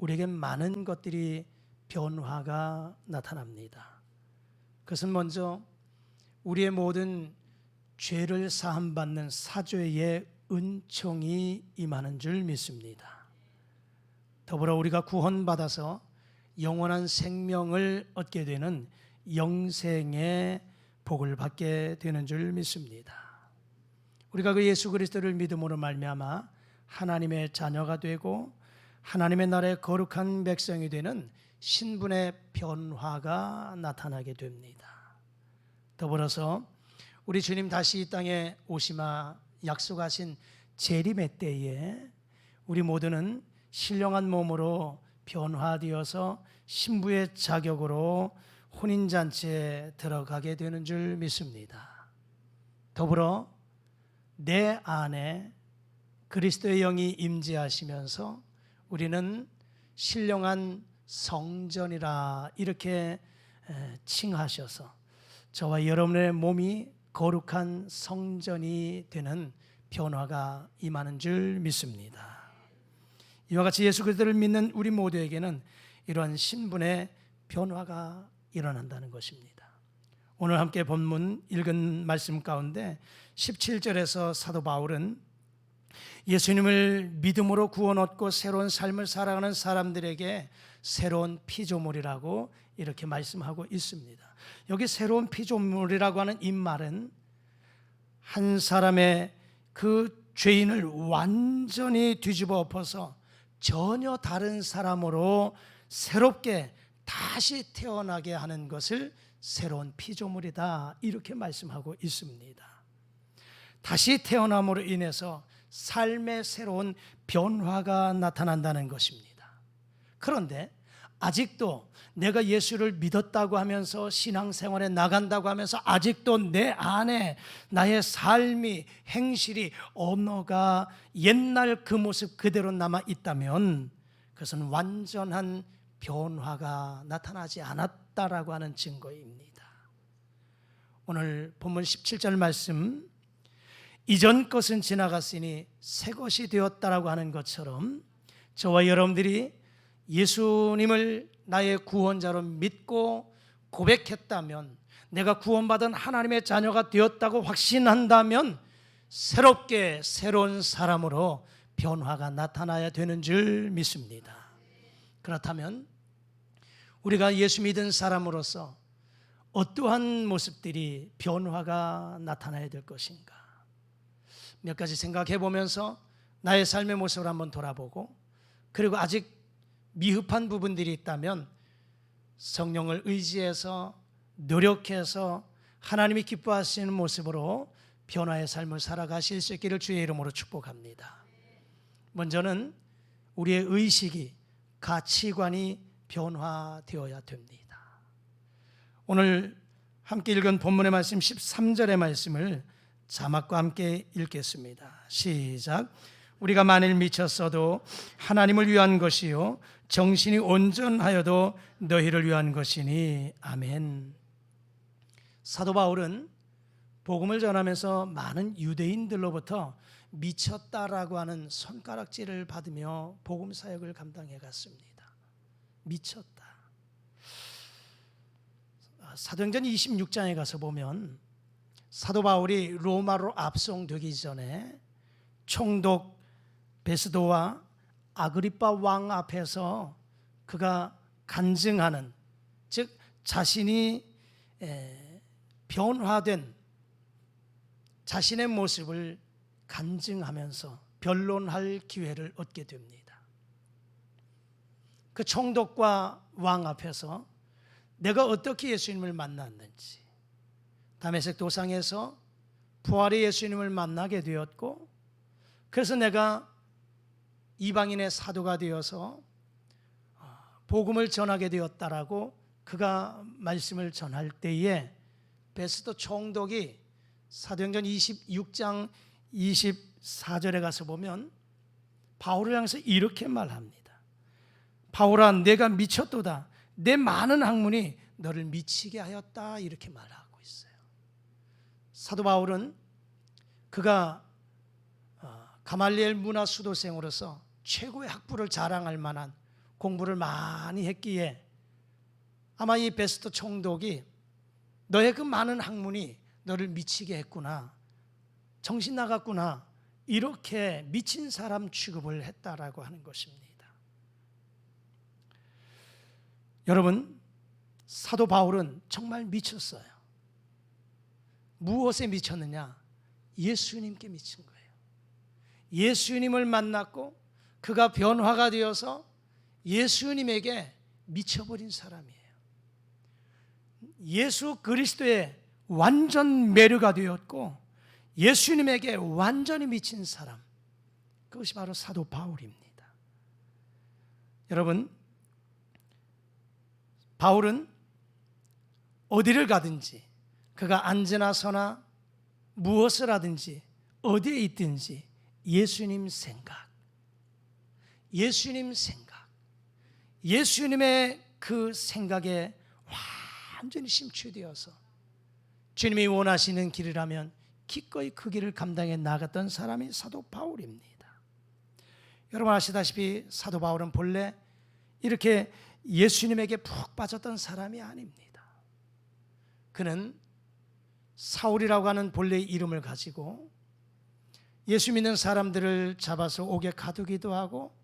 우리에게 많은 것들이 변화가 나타납니다. 그것은 먼저 우리의 모든 죄를 사함받는 사죄의 은총이 임하는 줄 믿습니다. 더불어 우리가 구원받아서 영원한 생명을 얻게 되는 영생의 복을 받게 되는 줄 믿습니다. 우리가 그 예수 그리스도를 믿음으로 말미암아 하나님의 자녀가 되고 하나님의 나라의 거룩한 백성이 되는 신분의 변화가 나타나게 됩니다. 더불어서 우리 주님 다시 이 땅에 오시마 약속하신 재림의 때에 우리 모두는 신령한 몸으로 변화되어서 신부의 자격으로 혼인잔치에 들어가게 되는 줄 믿습니다. 더불어 내 안에 그리스도의 영이 임재하시면서 우리는 신령한 성전이라 이렇게 칭하셔서 저와 여러분의 몸이 거룩한 성전이 되는 변화가 임하는 줄 믿습니다. 이와 같이 예수 그리스도를 믿는 우리 모두에게는 이러한 신분의 변화가 일어난다는 것입니다. 오늘 함께 본문 읽은 말씀 가운데 17절에서 사도 바울은 예수님을 믿음으로 구원 얻고 새로운 삶을 살아가는 사람들에게 새로운 피조물이라고 이렇게 말씀하고 있습니다. 여기 새로운 피조물이라고 하는 이 말은 한 사람의 그 죄인을 완전히 뒤집어 엎어서 전혀 다른 사람으로 새롭게 다시 태어나게 하는 것을 새로운 피조물이다 이렇게 말씀하고 있습니다. 다시 태어남으로 인해서 삶의 새로운 변화가 나타난다는 것입니다. 그런데 아직도 내가 예수를 믿었다고 하면서 신앙생활에 나간다고 하면서 아직도 내 안에 나의 삶이 행실이 언어가 옛날 그 모습 그대로 남아 있다면 그것은 완전한 변화가 나타나지 않았다라고 하는 증거입니다. 오늘 본문 17절 말씀 이전 것은 지나갔으니 새 것이 되었다라고 하는 것처럼 저와 여러분들이 예수님을 나의 구원자로 믿고 고백했다면 내가 구원받은 하나님의 자녀가 되었다고 확신한다면 새롭게 새로운 사람으로 변화가 나타나야 되는 줄 믿습니다. 그렇다면 우리가 예수 믿은 사람으로서 어떠한 모습들이 변화가 나타나야 될 것인가? 몇 가지 생각해 보면서 나의 삶의 모습을 한번 돌아보고 그리고 아직 미흡한 부분들이 있다면 성령을 의지해서 노력해서 하나님이 기뻐하시는 모습으로 변화의 삶을 살아가실 수 있기를 주의 이름으로 축복합니다. 먼저는 우리의 의식이 가치관이 변화되어야 됩니다. 오늘 함께 읽은 본문의 말씀 13절의 말씀을 자막과 함께 읽겠습니다. 시작. 우리가 만일 미쳤어도 하나님을 위한 것이요 정신이 온전하여도 너희를 위한 것이니 아멘. 사도 바울은 복음을 전하면서 많은 유대인들로부터 미쳤다라고 하는 손가락질을 받으며 복음 사역을 감당해 갔습니다. 미쳤다. 사도행전 26장에 가서 보면 사도 바울이 로마로 압송되기 전에 총독 베스도와 아그리빠 왕 앞에서 그가 간증하는, 즉 자신이 변화된 자신의 모습을 간증하면서 변론할 기회를 얻게 됩니다. 그 총독과 왕 앞에서 내가 어떻게 예수님을 만났는지, 다메섹 도상에서 부활의 예수님을 만나게 되었고, 그래서 내가 이방인의 사도가 되어서 복음을 전하게 되었다라고 그가 말씀을 전할 때에 베스도 총독이 사도행전 26장 24절에 가서 보면 바울을 향해서 이렇게 말합니다. 바울아, 내가 미쳤도다. 내 많은 학문이 너를 미치게 하였다. 이렇게 말하고 있어요. 사도 바울은 그가 가말리엘 문화 수도생으로서 최고의 학부를 자랑할 만한 공부를 많이 했기에 아마 이 베스트 총독이 너의 그 많은 학문이 너를 미치게 했구나, 정신 나갔구나, 이렇게 미친 사람 취급을 했다라고 하는 것입니다. 여러분, 사도 바울은 정말 미쳤어요. 무엇에 미쳤느냐? 예수님께 미친 거예요. 예수님을 만났고 그가 변화가 되어서 예수님에게 미쳐버린 사람이에요. 예수 그리스도의 완전 매료가 되었고 예수님에게 완전히 미친 사람, 그것이 바로 사도 바울입니다. 여러분, 바울은 어디를 가든지 그가 앉으나 서나 무엇을 하든지 어디에 있든지 예수님 생각, 예수님의 그 생각에 완전히 심취되어서 주님이 원하시는 길이라면 기꺼이 그 길을 감당해 나갔던 사람이 사도 바울입니다. 여러분 아시다시피 사도 바울은 본래 이렇게 예수님에게 푹 빠졌던 사람이 아닙니다. 그는 사울이라고 하는 본래의 이름을 가지고 예수 믿는 사람들을 잡아서 옥에 가두기도 하고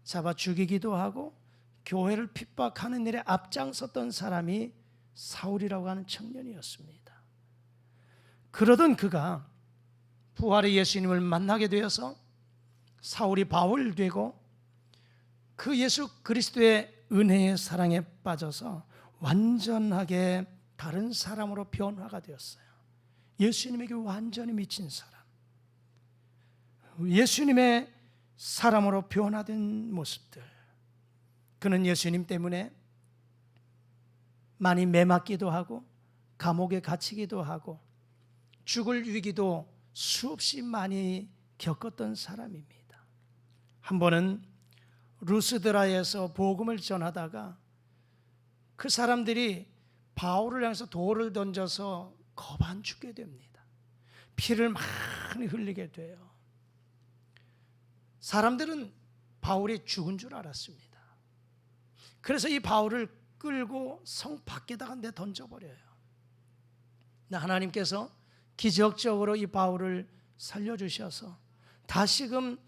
잡아 죽이기도 하고 교회를 핍박하는 일에 앞장섰던 사람이 사울이라고 하는 청년이었습니다. 그러던 그가 부활의 예수님을 만나게 되어서 사울이 바울 되고 그 예수 그리스도의 은혜의 사랑에 빠져서 완전하게 다른 사람으로 변화가 되었어요. 예수님에게 완전히 미친 사람, 예수님의 사람으로 변화된 모습들. 그는 예수님 때문에 많이 매맞기도 하고 감옥에 갇히기도 하고 죽을 위기도 수없이 많이 겪었던 사람입니다. 한 번은 루스드라에서 복음을 전하다가 그 사람들이 바울을 향해서 돌을 던져서 거반 죽게 됩니다. 피를 많이 흘리게 돼요. 사람들은 바울이 죽은 줄 알았습니다. 그래서 이 바울을 끌고 성 밖에다가 던져버려요. 하나님께서 기적적으로 이 바울을 살려주셔서 다시금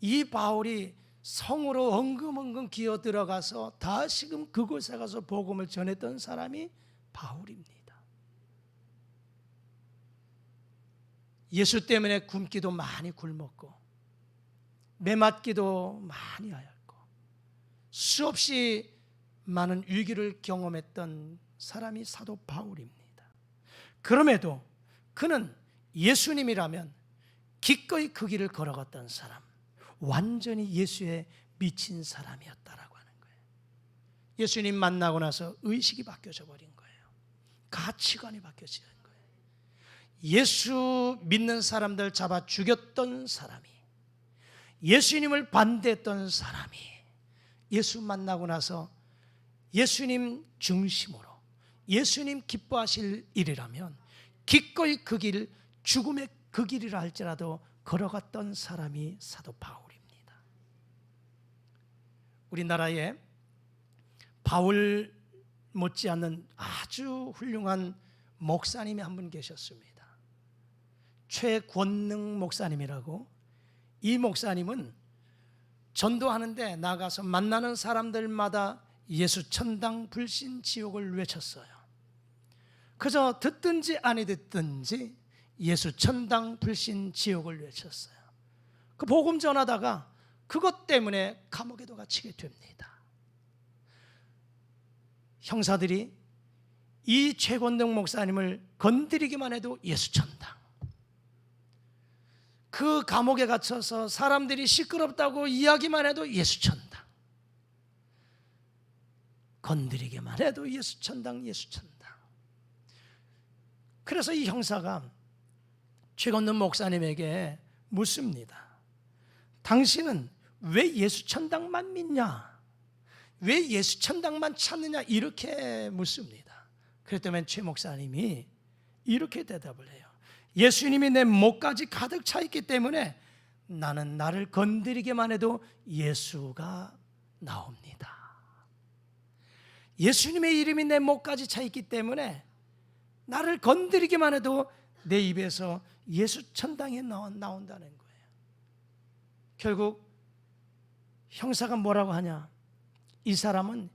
이 바울이 성으로 엉금엉금 기어 들어가서 다시금 그곳에 가서 복음을 전했던 사람이 바울입니다. 예수 때문에 굶기도 많이 굶었고 매맞기도 많이 하였고 수없이 많은 위기를 경험했던 사람이 사도 바울입니다. 그럼에도 그는 예수님이라면 기꺼이 그 길을 걸어갔던 사람, 완전히 예수에 미친 사람이었다라고 하는 거예요. 예수님 만나고 나서 의식이 바뀌어져 버린 거예요. 가치관이 바뀌어진 거예요. 예수 믿는 사람들 잡아 죽였던 사람이, 예수님을 반대했던 사람이 예수 만나고 나서 예수님 중심으로 예수님 기뻐하실 일이라면 기꺼이 그 길, 죽음의 그 길이라 할지라도 걸어갔던 사람이 사도 바울입니다. 우리나라에 바울 못지않는 아주 훌륭한 목사님이 한 분 계셨습니다. 최권능 목사님이라고. 이 목사님은 전도하는데 나가서 만나는 사람들마다 예수 천당 불신 지옥을 외쳤어요. 그저 듣든지 아니 듣든지 예수 천당 불신 지옥을 외쳤어요. 그 복음 전하다가 그것 때문에 감옥에도 갇히게 됩니다. 형사들이 이 최권능 목사님을 건드리기만 해도 예수 천당, 그 감옥에 갇혀서 사람들이 시끄럽다고 이야기만 해도 예수 천당, 건드리기만 해도 예수 천당, 예수 천당. 그래서 이 형사가 최권능 목사님에게 묻습니다. 당신은 왜 예수 천당만 믿냐? 왜 예수 천당만 찾느냐? 이렇게 묻습니다. 그랬더니 최 목사님이 이렇게 대답을 해요. 예수님이 내 목까지 가득 차 있기 때문에 나는 나를 건드리기만 해도 예수가 나옵니다. 예수님의 이름이 내 목까지 차 있기 때문에 나를 건드리기만 해도 내 입에서 예수 천당에 나온다는 거예요. 결국 형사가 뭐라고 하냐? 이 사람은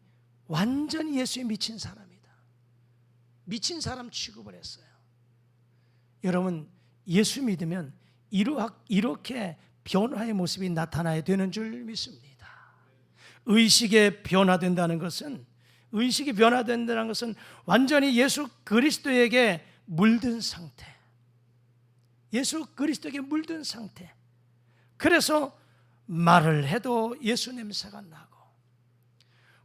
완전히 예수에 미친 사람이다. 미친 사람 취급을 했어요. 여러분, 예수 믿으면 이렇게 변화의 모습이 나타나야 되는 줄 믿습니다. 의식이 변화된다는 것은 완전히 예수 그리스도에게 물든 상태. 예수 그리스도에게 물든 상태. 그래서 말을 해도 예수 냄새가 나고,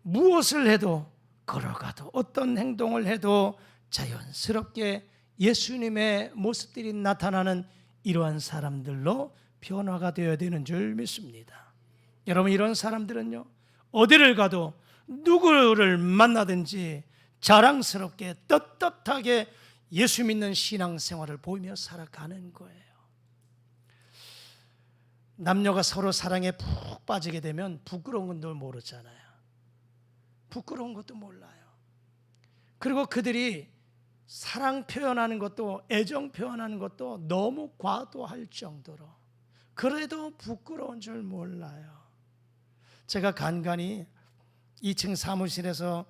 무엇을 해도, 걸어가도, 어떤 행동을 해도 자연스럽게 예수님의 모습들이 나타나는 이러한 사람들로 변화가 되어야 되는 줄 믿습니다. 여러분, 이런 사람들은요, 어디를 가도 누구를 만나든지 자랑스럽게 떳떳하게 예수 믿는 신앙생활을 보이며 살아가는 거예요. 남녀가 서로 사랑에 푹 빠지게 되면 부끄러운 것도 모르잖아요. 부끄러운 것도 몰라요. 그리고 그들이 사랑 표현하는 것도, 애정 표현하는 것도 너무 과도할 정도로, 그래도 부끄러운 줄 몰라요. 제가 간간히 2층 사무실에서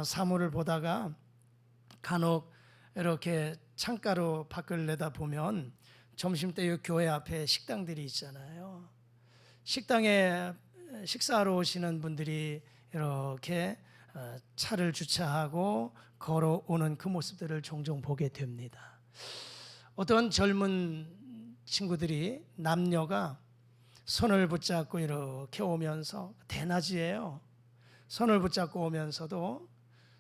사무를 보다가 간혹 이렇게 창가로 밖을 내다보면 점심때 교회 앞에 식당들이 있잖아요. 식당에 식사하러 오시는 분들이 이렇게 차를 주차하고 걸어오는 그 모습들을 종종 보게 됩니다. 어떤 젊은 친구들이, 남녀가 손을 붙잡고 이렇게 오면서, 대낮이에요. 손을 붙잡고 오면서도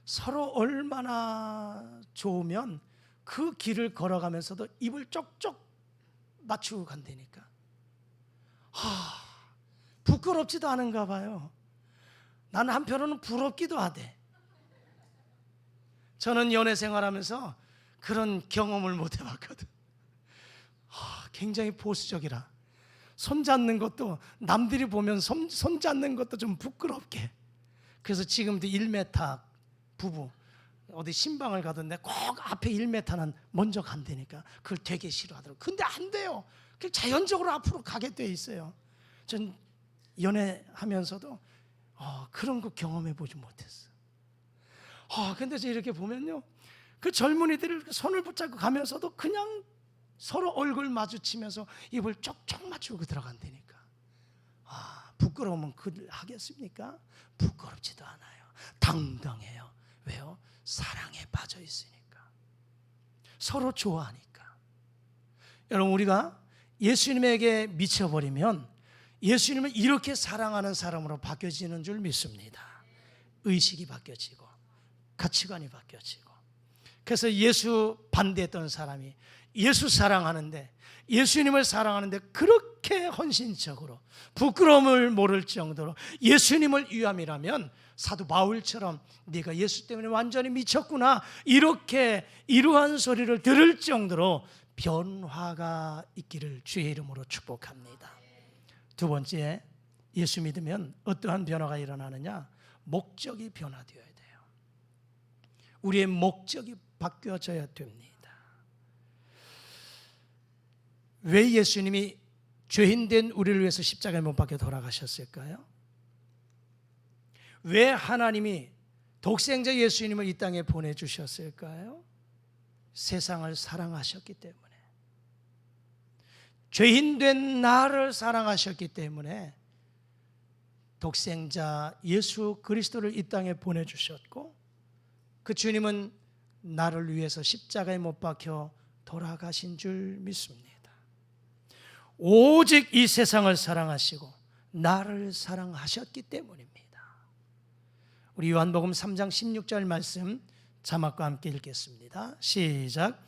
서로 얼마나 좋으면 그 길을 걸어가면서도 입을 쪽쪽 맞추고 간다니까. 부끄럽지도 않은가 봐요. 나는 한편으로는 부럽기도 하대. 저는 연애 생활하면서 그런 경험을 못 해봤거든. 굉장히 보수적이라 손 잡는 것도, 남들이 보면 손 잡는 것도 좀 부끄럽게. 그래서 지금도 1m 부부 어디 신방을 가던데 꼭 앞에 1m는 먼저 간다니까. 그걸 되게 싫어하더라고요. 근데 안 돼요. 그냥 자연적으로 앞으로 가게 돼 있어요. 전 연애하면서도 그런 거 경험해 보지 못했어. 근데 이렇게 보면요, 그 젊은이들이 손을 붙잡고 가면서도 그냥 서로 얼굴 마주치면서 입을 쪽쪽 맞추고 들어간다니까. 부끄러우면 하겠습니까? 부끄럽지도 않아요. 당당해요. 왜요? 사랑에 빠져 있으니까. 서로 좋아하니까. 여러분, 우리가 예수님에게 미쳐버리면 예수님을 이렇게 사랑하는 사람으로 바뀌어지는 줄 믿습니다. 의식이 바뀌어지고 가치관이 바뀌어지고. 그래서 예수 반대했던 사람이 예수 사랑하는데, 예수님을 사랑하는데 그렇게 헌신적으로 부끄러움을 모를 정도로 예수님을 위함이라면 사도 바울처럼 네가 예수 때문에 완전히 미쳤구나, 이렇게 이러한 소리를 들을 정도로 변화가 있기를 주의 이름으로 축복합니다. 두 번째, 예수 믿으면 어떠한 변화가 일어나느냐? 목적이 변화되어야 돼요. 우리의 목적이 바뀌어져야 됩니다. 왜 예수님이 죄인된 우리를 위해서 십자가에 못 박혀 돌아가셨을까요? 왜 하나님이 독생자 예수님을 이 땅에 보내주셨을까요? 세상을 사랑하셨기 때문에, 죄인된 나를 사랑하셨기 때문에 독생자 예수 그리스도를 이 땅에 보내주셨고, 그 주님은 나를 위해서 십자가에 못 박혀 돌아가신 줄 믿습니다. 오직 이 세상을 사랑하시고 나를 사랑하셨기 때문입니다. 우리 요한복음 3장 16절 말씀 자막과 함께 읽겠습니다. 시작.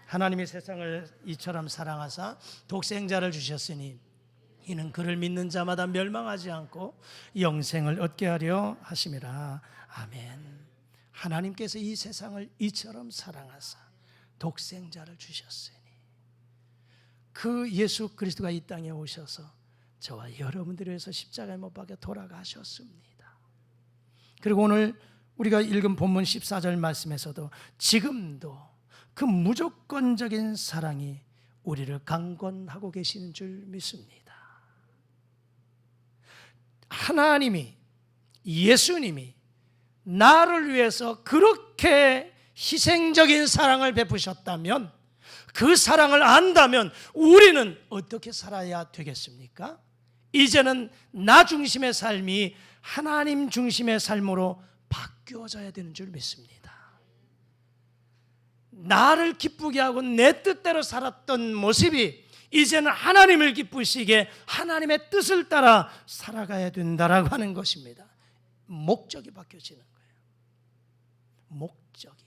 하나님이 세상을 이처럼 사랑하사 독생자를 주셨으니 이는 그를 믿는 자마다 멸망하지 않고 영생을 얻게 하려 하심이라. 아멘. 하나님께서 이 세상을 이처럼 사랑하사 독생자를 주셨으니, 그 예수 그리스도가 이 땅에 오셔서 저와 여러분들을 위해서 십자가에 못 박혀 돌아가셨습니다. 그리고 오늘 우리가 읽은 본문 14절 말씀에서도 지금도 그 무조건적인 사랑이 우리를 강권하고 계시는 줄 믿습니다. 하나님이, 예수님이 나를 위해서 그렇게 희생적인 사랑을 베푸셨다면, 그 사랑을 안다면 우리는 어떻게 살아야 되겠습니까? 이제는 나 중심의 삶이 하나님 중심의 삶으로 바뀌어져야 되는 줄 믿습니다. 나를 기쁘게 하고 내 뜻대로 살았던 모습이 이제는 하나님을 기쁘시게 하나님의 뜻을 따라 살아가야 된다라고 하는 것입니다. 목적이 바뀌어지는 거예요. 목적이.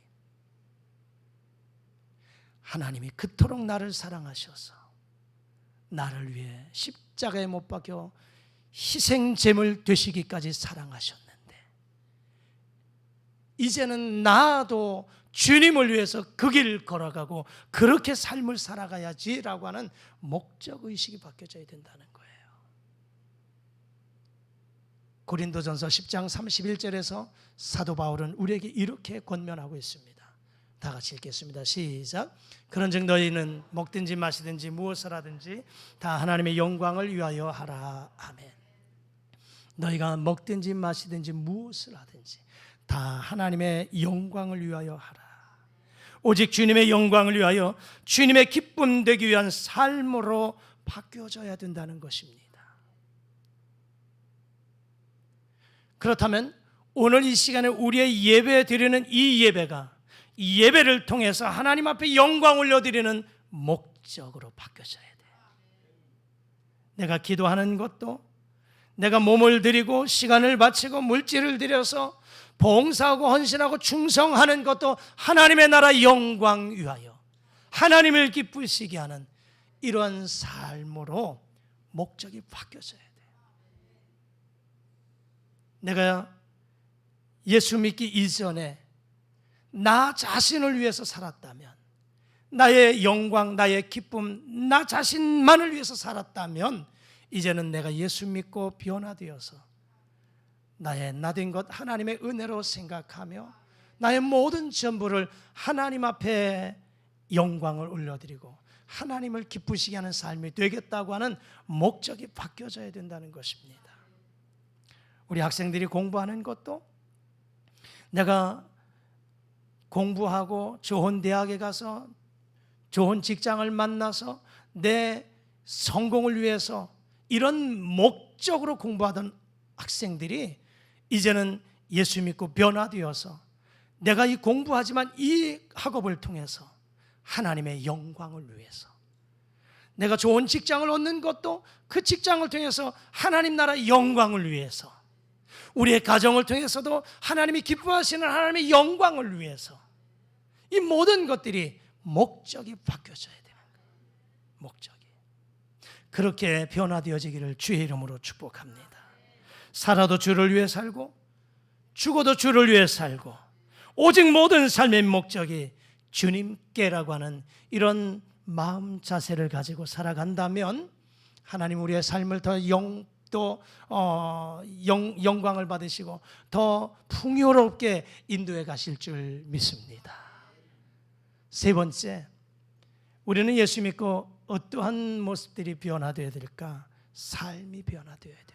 하나님이 그토록 나를 사랑하셔서 나를 위해 십자가에 못 박혀 희생제물 되시기까지 사랑하셨는데, 이제는 나도 주님을 위해서 그 길을 걸어가고 그렇게 삶을 살아가야지라고 하는 목적의식이 바뀌어져야 된다는 거예요. 고린도전서 10장 31절에서 사도 바울은 우리에게 이렇게 권면하고 있습니다. 다 같이 읽겠습니다. 시작. 그런즉 너희는 먹든지 마시든지 무엇을 하든지 다 하나님의 영광을 위하여 하라. 아멘. 너희가 먹든지 마시든지 무엇을 하든지 다 하나님의 영광을 위하여 하라. 오직 주님의 영광을 위하여 주님의 기쁨 되기 위한 삶으로 바뀌어져야 된다는 것입니다. 그렇다면 오늘 이 시간에 우리의 예배 드리는 이 예배가, 이 예배를 통해서 하나님 앞에 영광 올려드리는 목적으로 바뀌어져야 돼요. 내가 기도하는 것도, 내가 몸을 드리고 시간을 바치고 물질을 들여서 봉사하고 헌신하고 충성하는 것도 하나님의 나라 영광 위하여 하나님을 기쁘시게 하는 이러한 삶으로 목적이 바뀌어져야 돼요. 내가 예수 믿기 이전에 나 자신을 위해서 살았다면, 나의 영광, 나의 기쁨, 나 자신만을 위해서 살았다면, 이제는 내가 예수 믿고 변화되어서 나의 나된 것 하나님의 은혜로 생각하며 나의 모든 전부를 하나님 앞에 영광을 올려드리고 하나님을 기쁘시게 하는 삶이 되겠다고 하는 목적이 바뀌어져야 된다는 것입니다. 우리 학생들이 공부하는 것도, 내가 공부하고 좋은 대학에 가서 좋은 직장을 만나서 내 성공을 위해서 이런 목적으로 공부하던 학생들이 이제는 예수 믿고 변화되어서 내가 이 공부하지만 이 학업을 통해서 하나님의 영광을 위해서, 내가 좋은 직장을 얻는 것도 그 직장을 통해서 하나님 나라 영광을 위해서, 우리의 가정을 통해서도 하나님이 기뻐하시는 하나님의 영광을 위해서, 이 모든 것들이 목적이 바뀌어져야 되는 거예요. 목적이. 그렇게 변화되어지기를 주의 이름으로 축복합니다. 살아도 주를 위해 살고 죽어도 주를 위해 살고 오직 모든 삶의 목적이 주님께라고 하는 이런 마음 자세를 가지고 살아간다면 하나님 우리의 삶을 더 영광을 받으시고 더 풍요롭게 인도해 가실 줄 믿습니다. 세 번째, 우리는 예수 믿고 어떠한 모습들이 변화되어야 될까? 삶이 변화되어야 됩니다.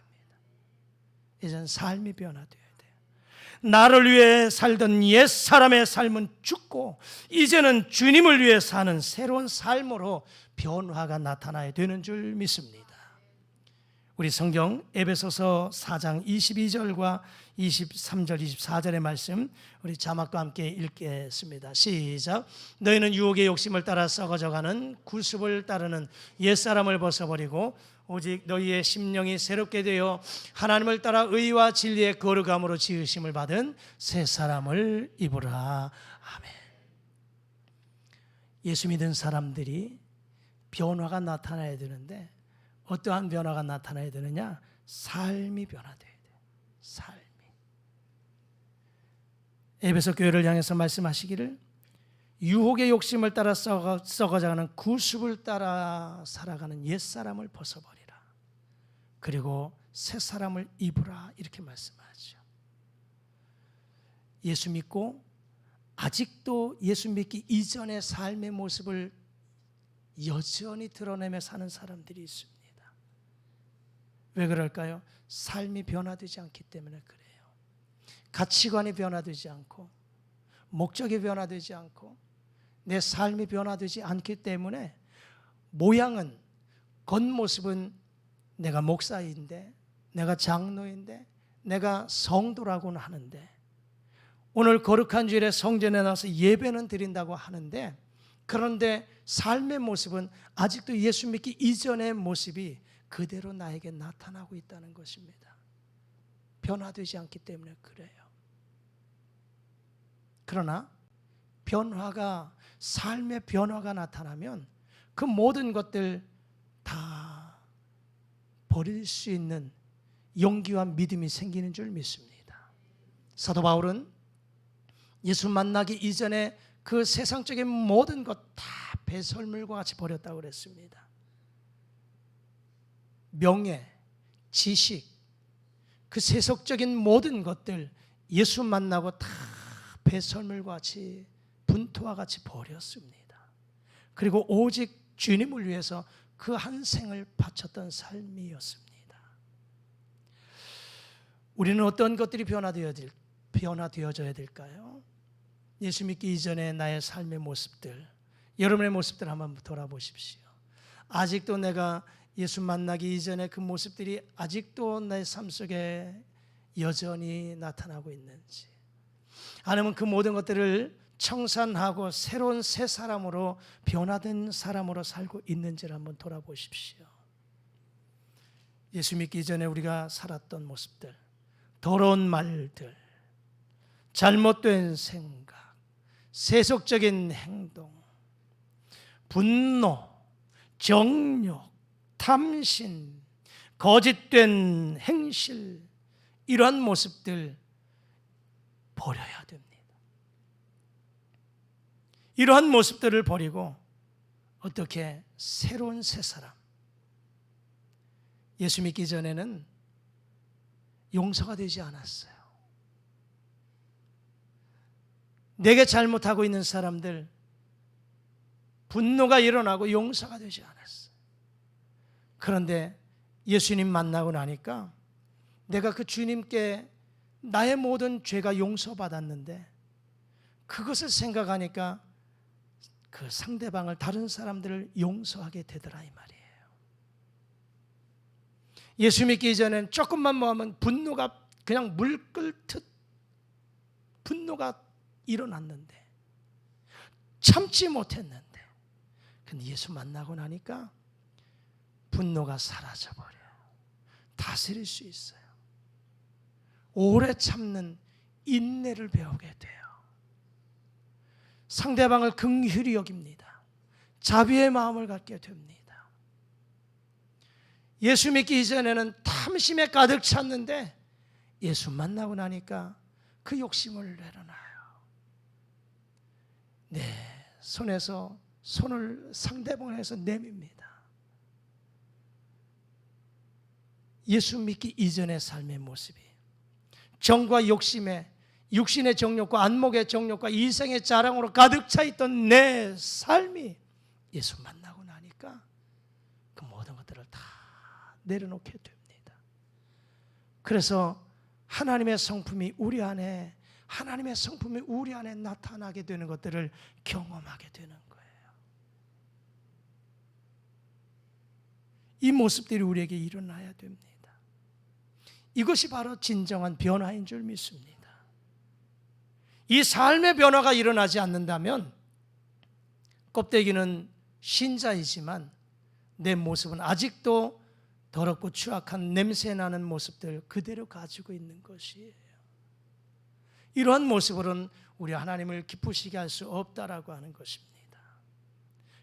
이제는 삶이 변화되어야 돼요. 나를 위해 살던 옛 사람의 삶은 죽고 이제는 주님을 위해 사는 새로운 삶으로 변화가 나타나야 되는 줄 믿습니다. 우리 성경 에베소서 4장 22절과 23절, 24절의 말씀 우리 자막과 함께 읽겠습니다. 시작. 너희는 유혹의 욕심을 따라 썩어져가는 구습을 따르는 옛사람을 벗어버리고 오직 너희의 심령이 새롭게 되어 하나님을 따라 의와 진리의 거룩함으로 지으심을 받은 새 사람을 입으라. 아멘. 예수 믿은 사람들이 변화가 나타나야 되는데 어떠한 변화가 나타나야 되느냐? 삶이 변화돼야 돼요. 삶이. 에베소 교회를 향해서 말씀하시기를 유혹의 욕심을 따라 썩어가는 구습을 따라 살아가는 옛사람을 벗어버리라. 그리고 새 사람을 입으라. 이렇게 말씀하죠. 예수 믿고 아직도 예수 믿기 이전의 삶의 모습을 여전히 드러내며 사는 사람들이 있습니다. 왜 그럴까요? 삶이 변화되지 않기 때문에 그래요. 가치관이 변화되지 않고 목적이 변화되지 않고 내 삶이 변화되지 않기 때문에 모양은, 겉모습은 내가 목사인데, 내가 장로인데, 내가 성도라고는 하는데, 오늘 거룩한 주일에 성전에 나와서 예배는 드린다고 하는데, 그런데 삶의 모습은 아직도 예수 믿기 이전의 모습이 그대로 나에게 나타나고 있다는 것입니다. 변화되지 않기 때문에 그래요. 그러나 변화가, 삶의 변화가 나타나면 그 모든 것들 다 버릴 수 있는 용기와 믿음이 생기는 줄 믿습니다. 사도 바울은 예수 만나기 이전에 그 세상적인 모든 것 다 배설물과 같이 버렸다고 그랬습니다. 명예, 지식, 그 세속적인 모든 것들 예수 만나고 다 배설물과 같이, 분토와 같이 버렸습니다. 그리고 오직 주님을 위해서 그 한 생을 바쳤던 삶이었습니다. 우리는 어떤 것들이 변화되어져야 될까요? 예수 믿기 이전에 나의 삶의 모습들, 여러분의 모습들 한번 돌아보십시오. 아직도 내가 예수 만나기 이전에 그 모습들이 아직도 내 삶 속에 여전히 나타나고 있는지, 아니면 그 모든 것들을 청산하고 새로운 새 사람으로, 변화된 사람으로 살고 있는지를 한번 돌아보십시오. 예수 믿기 전에 우리가 살았던 모습들, 더러운 말들, 잘못된 생각, 세속적인 행동, 분노, 정욕, 탐심, 거짓된 행실, 이러한 모습들 버려야 됩니다. 이러한 모습들을 버리고 어떻게 새로운 새 사람, 예수 믿기 전에는 용서가 되지 않았어요. 내게 잘못하고 있는 사람들 분노가 일어나고 용서가 되지 않았어요. 그런데 예수님 만나고 나니까 내가 그 주님께 나의 모든 죄가 용서받았는데, 그것을 생각하니까 그 상대방을, 다른 사람들을 용서하게 되더라 이 말이에요. 예수 믿기 이전엔 조금만 뭐 하면 분노가 그냥 물 끓듯 분노가 일어났는데, 참지 못했는데, 근데 예수 만나고 나니까 분노가 사라져버려요. 다스릴 수 있어요. 오래 참는 인내를 배우게 돼요. 상대방을 긍휼히 여깁니다. 자비의 마음을 갖게 됩니다. 예수 믿기 이전에는 탐심에 가득 찼는데 예수 만나고 나니까 그 욕심을 내려놔요. 내 손에서 손을 상대방을 해서 내밉니다. 예수 믿기 이전의 삶의 모습이 정과 욕심에, 육신의 정욕과 안목의 정욕과 이생의 자랑으로 가득 차 있던 내 삶이 예수 만나고 나니까 그 모든 것들을 다 내려놓게 됩니다. 그래서 하나님의 성품이 우리 안에 나타나게 되는 것들을 경험하게 되는 거예요. 이 모습들이 우리에게 일어나야 됩니다. 이것이 바로 진정한 변화인 줄 믿습니다. 이 삶의 변화가 일어나지 않는다면 껍데기는 신자이지만 내 모습은 아직도 더럽고 추악한 냄새나는 모습들 그대로 가지고 있는 것이에요. 이러한 모습으로는 우리 하나님을 기쁘시게 할 수 없다라고 하는 것입니다.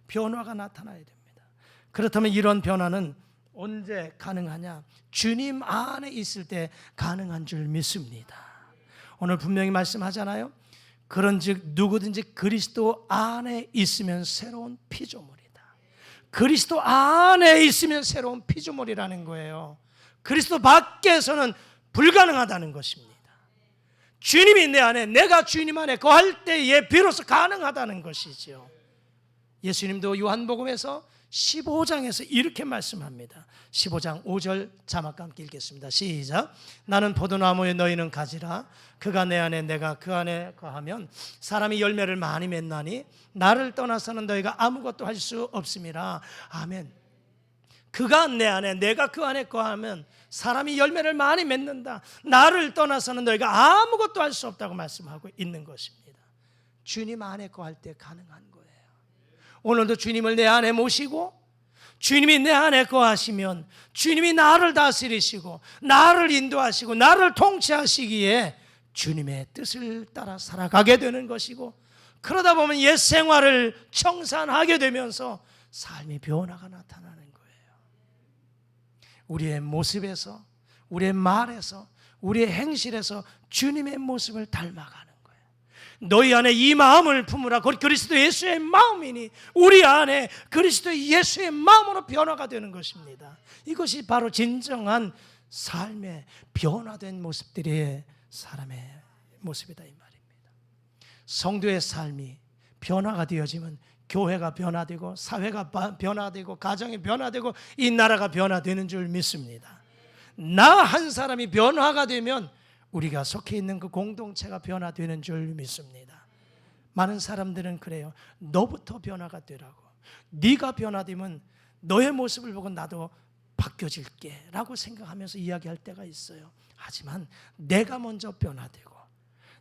변화가 나타나야 됩니다. 그렇다면 이런 변화는 언제 가능하냐? 주님 안에 있을 때 가능한 줄 믿습니다. 오늘 분명히 말씀하잖아요. 그런즉 누구든지 그리스도 안에 있으면 새로운 피조물이다. 그리스도 안에 있으면 새로운 피조물이라는 거예요. 그리스도 밖에서는 불가능하다는 것입니다. 주님이 내 안에, 내가 주님 안에 거할 때에 비로소 가능하다는 것이죠. 예수님도 요한복음에서 15장에서 이렇게 말씀합니다. 15장 5절 자막과 함께 읽겠습니다. 시작. 나는 포도나무에 너희는 가지라. 그가 내 안에 내가 그 안에 거하면 사람이 열매를 많이 맺나니 나를 떠나서는 너희가 아무것도 할 수 없음이라. 아멘. 그가 내 안에 내가 그 안에 거하면 사람이 열매를 많이 맺는다. 나를 떠나서는 너희가 아무것도 할 수 없다고 말씀하고 있는 것입니다. 주님 안에 거할 때 가능한 거예요. 오늘도 주님을 내 안에 모시고 주님이 내 안에 거하시면 주님이 나를 다스리시고 나를 인도하시고 나를 통치하시기에 주님의 뜻을 따라 살아가게 되는 것이고, 그러다 보면 옛 생활을 청산하게 되면서 삶의 변화가 나타나는 거예요. 우리의 모습에서, 우리의 말에서, 우리의 행실에서 주님의 모습을 닮아가는 거예요. 너희 안에 이 마음을 품으라. 그리스도 예수의 마음이니 우리 안에 그리스도 예수의 마음으로 변화가 되는 것입니다. 이것이 바로 진정한 삶의 변화된 모습들이 사람의 모습이다 이 말입니다. 성도의 삶이 변화가 되어지면 교회가 변화되고 사회가 변화되고 가정이 변화되고 이 나라가 변화되는 줄 믿습니다. 나 한 사람이 변화가 되면 우리가 속해 있는 그 공동체가 변화되는 줄 믿습니다. 많은 사람들은 그래요. 너부터 변화가 되라고. 네가 변화되면 너의 모습을 보고 나도 바뀌어질게 라고 생각하면서 이야기할 때가 있어요. 하지만 내가 먼저 변화되고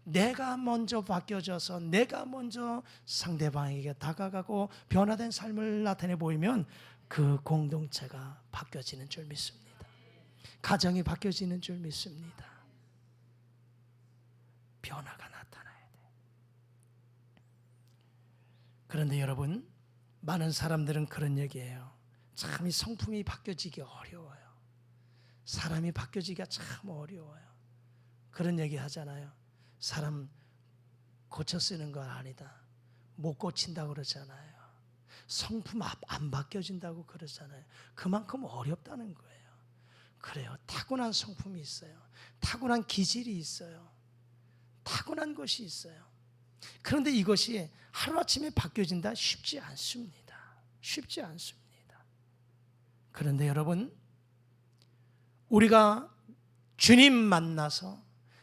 내가 먼저 바뀌어져서 내가 먼저 상대방에게 다가가고 변화된 삶을 나타내 보이면 그 공동체가 바뀌어지는 줄 믿습니다. 가정이 바뀌어지는 줄 믿습니다. 변화가 나타나야 돼. 그런데 여러분, 많은 사람들은 그런 얘기해요. 참 이 성품이 바뀌어지기 어려워요. 사람이 바뀌어지기가 참 어려워요. 그런 얘기 하잖아요. 사람 고쳐 쓰는 건 아니다. 못 고친다고 그러잖아요. 성품 안 바뀌어진다고 그러잖아요. 그만큼 어렵다는 거예요. 그래요. 타고난 성품이 있어요. 타고난 기질이 있어요. 타고난 것이 있어요. 그런데 이것이 하루아침에 바뀌어진다? 쉽지 않습니다. 쉽지 않습니다. 그런데 여러분, 우리가 주님 만나서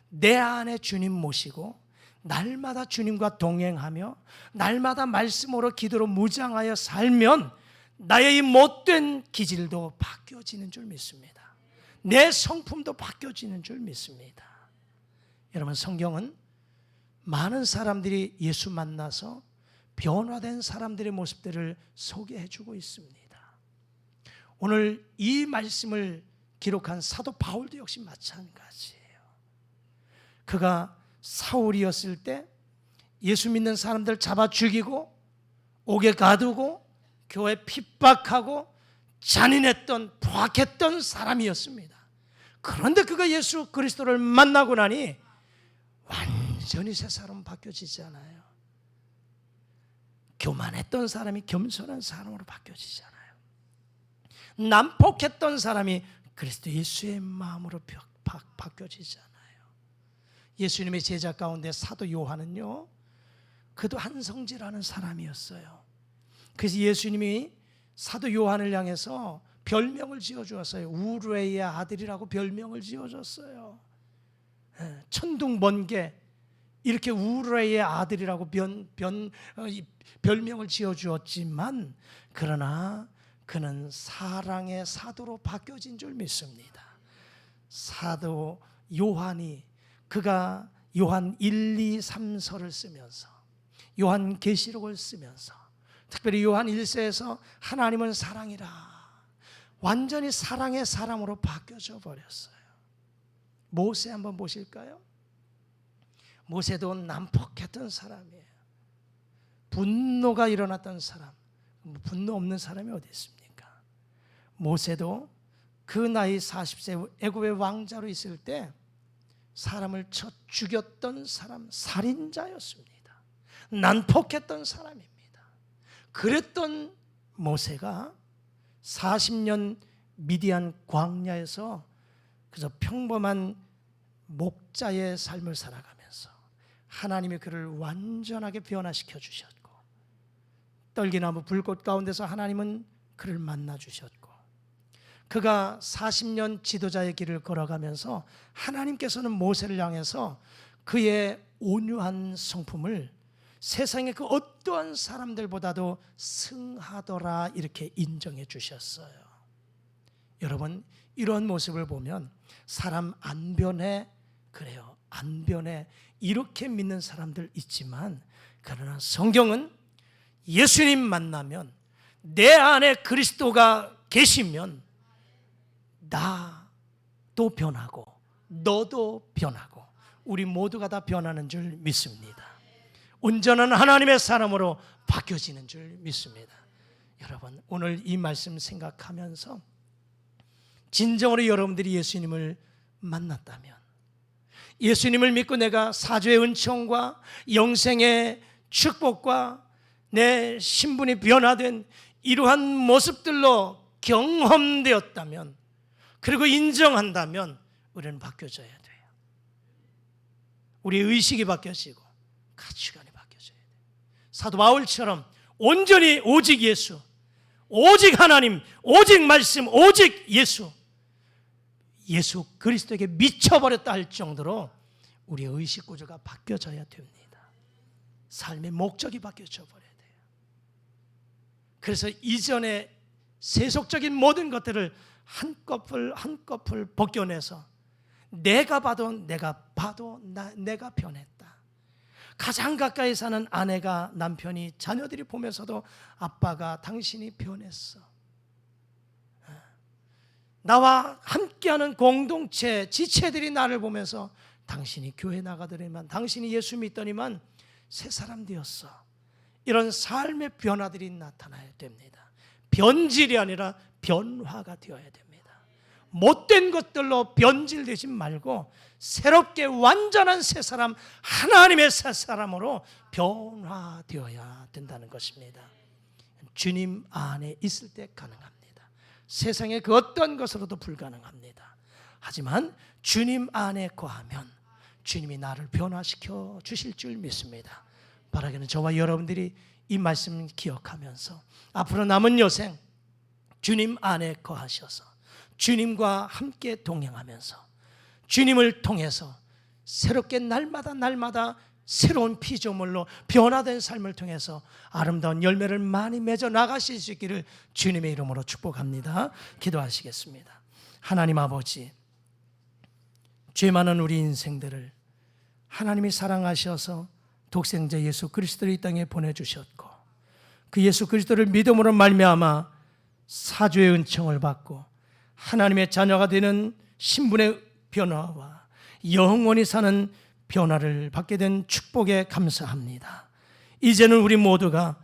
내 안에 주님 모시고 날마다 주님과 동행하며 날마다 말씀으로 기도로 무장하여 살면 나의 이 못된 기질도 바뀌어지는 줄 믿습니다. 내 성품도 바뀌어지는 줄 믿습니다. 여러분, 성경은 많은 사람들이 예수 만나서 변화된 사람들의 모습들을 소개해주고 있습니다. 오늘 이 말씀을 기록한 사도 바울도 역시 마찬가지예요. 그가 사울이었을 때 예수 믿는 사람들 잡아 죽이고 옥에 가두고 교회 핍박하고 잔인했던 포악했던 사람이었습니다. 그런데 그가 예수 그리스도를 만나고 나니 완전히 새 사람 바뀌어지잖아요. 교만했던 사람이 겸손한 사람으로 바뀌어지잖아요. 난폭했던 사람이 그리스도 예수의 마음으로 바뀌어지잖아요. 예수님의 제자 가운데 사도 요한은요, 그도 한성지라는 사람이었어요. 그래서 예수님이 사도 요한을 향해서 별명을 지어주었어요. 우르의 아들이라고 별명을 지어줬어요. 천둥번개 이렇게 우르의 아들이라고 별명을 지어주었지만, 그러나 그는 사랑의 사도로 바뀌어진 줄 믿습니다. 사도 요한이 그가 요한 1, 2, 3서를 쓰면서 요한 계시록을 쓰면서 특별히 요한 1서에서 하나님은 사랑이라 완전히 사랑의 사람으로 바뀌어져 버렸어요. 모세 한번 보실까요? 모세도 난폭했던 사람이에요. 분노가 일어났던 사람. 분노 없는 사람이 어디 있습니까? 모세도 그 나이 40세 애굽의 왕자로 있을 때 사람을 쳐 죽였던 사람, 살인자였습니다. 난폭했던 사람입니다. 그랬던 모세가 40년 미디안 광야에서 그저 평범한 목자의 삶을 살아가면서 하나님이 그를 완전하게 변화시켜 주셨고, 떨기나무 불꽃 가운데서 하나님은 그를 만나 주셨고, 그가 40년 지도자의 길을 걸어가면서 하나님께서는 모세를 향해서 그의 온유한 성품을 세상의 그 어떠한 사람들보다도 승하더라 이렇게 인정해 주셨어요. 여러분, 이런 모습을 보면 사람 안 변해, 그래요, 안 변해, 이렇게 믿는 사람들 있지만, 그러나 성경은 예수님 만나면, 내 안에 그리스도가 계시면 나도 변하고 너도 변하고 우리 모두가 다 변하는 줄 믿습니다. 온전한 하나님의 사람으로 바뀌어지는 줄 믿습니다. 여러분, 오늘 이 말씀 생각하면서 진정으로 여러분들이 예수님을 만났다면, 예수님을 믿고 내가 사죄의 은총과 영생의 축복과 내 신분이 변화된 이러한 모습들로 경험되었다면, 그리고 인정한다면 우리는 바뀌어져야 돼요. 우리의 의식이 바뀌어지고 가치관이 바뀌어져야 돼요. 사도 바울처럼 온전히 오직 예수, 오직 하나님, 오직 말씀, 오직 예수 그리스도에게 미쳐버렸다 할 정도로 우리의 의식 구조가 바뀌어져야 됩니다. 삶의 목적이 바뀌어져 버려야 돼요. 그래서 이전에 세속적인 모든 것들을 한꺼풀 한꺼풀 벗겨내서 내가 봐도 내가 변했다. 가장 가까이 사는 아내가, 남편이, 자녀들이 보면서도 아빠가, 당신이 변했어. 나와 함께하는 공동체, 지체들이 나를 보면서 당신이 교회 나가더니만, 당신이 예수 믿더니만 새 사람 되었어. 이런 삶의 변화들이 나타나야 됩니다. 변질이 아니라 변화가 되어야 됩니다. 못된 것들로 변질되지 말고 새롭게 완전한 새 사람, 하나님의 새 사람으로 변화되어야 된다는 것입니다. 주님 안에 있을 때 가능합니다. 세상의 그 어떤 것으로도 불가능합니다. 하지만 주님 안에 거하면 주님이 나를 변화시켜 주실 줄 믿습니다. 바라기는 저와 여러분들이 이 말씀 기억하면서 앞으로 남은 여생 주님 안에 거하셔서 주님과 함께 동행하면서 주님을 통해서 새롭게 날마다 새로운 피조물로 변화된 삶을 통해서 아름다운 열매를 많이 맺어 나가실 수 있기를 주님의 이름으로 축복합니다. 기도하시겠습니다. 하나님 아버지, 죄 많은 우리 인생들을 하나님이 사랑하셔서 독생자 예수 그리스도를 이 땅에 보내주셨고, 그 예수 그리스도를 믿음으로 말미암아 사죄의 은총을 받고 하나님의 자녀가 되는 신분의 변화와 영원히 사는 변화를 받게 된 축복에 감사합니다. 이제는 우리 모두가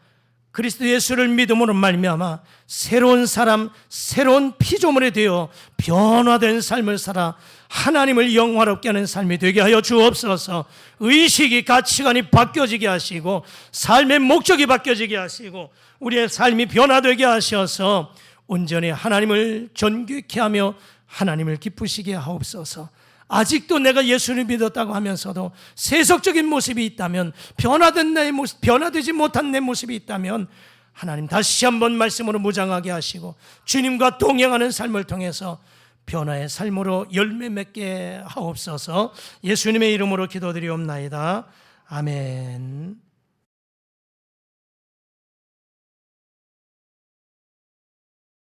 그리스도 예수를 믿음으로 말미암아 새로운 사람, 새로운 피조물이 되어 변화된 삶을 살아 하나님을 영화롭게 하는 삶이 되게 하여 주옵소서. 의식이, 가치관이 바뀌어지게 하시고 삶의 목적이 바뀌어지게 하시고 우리의 삶이 변화되게 하셔서 온전히 하나님을 존귀케 하며 하나님을 기쁘시게 하옵소서. 아직도 내가 예수를 믿었다고 하면서도 세속적인 모습이 있다면, 변화된 내 모습, 변화되지 못한 내 모습이 있다면 하나님 다시 한번 말씀으로 무장하게 하시고 주님과 동행하는 삶을 통해서 변화의 삶으로 열매 맺게 하옵소서. 예수님의 이름으로 기도드리옵나이다. 아멘.